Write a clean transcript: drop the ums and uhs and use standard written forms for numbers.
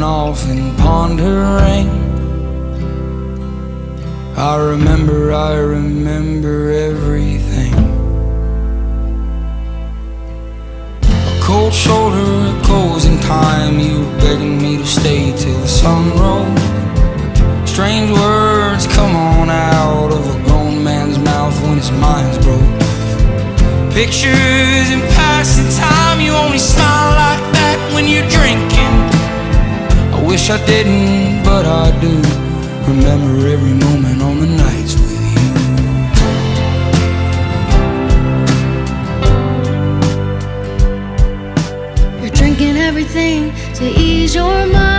going off and pondering. I remember everything. A cold shoulder, a closing time. You were begging me to stay till the sun rose. Strange words come on out of a grown man's mouth when his mind's broke. Pictures and passing time. You only smile like that when you're drinking. I wish I didn't, but I do. Remember every moment on the nights with you. You're drinking everything to ease your mind.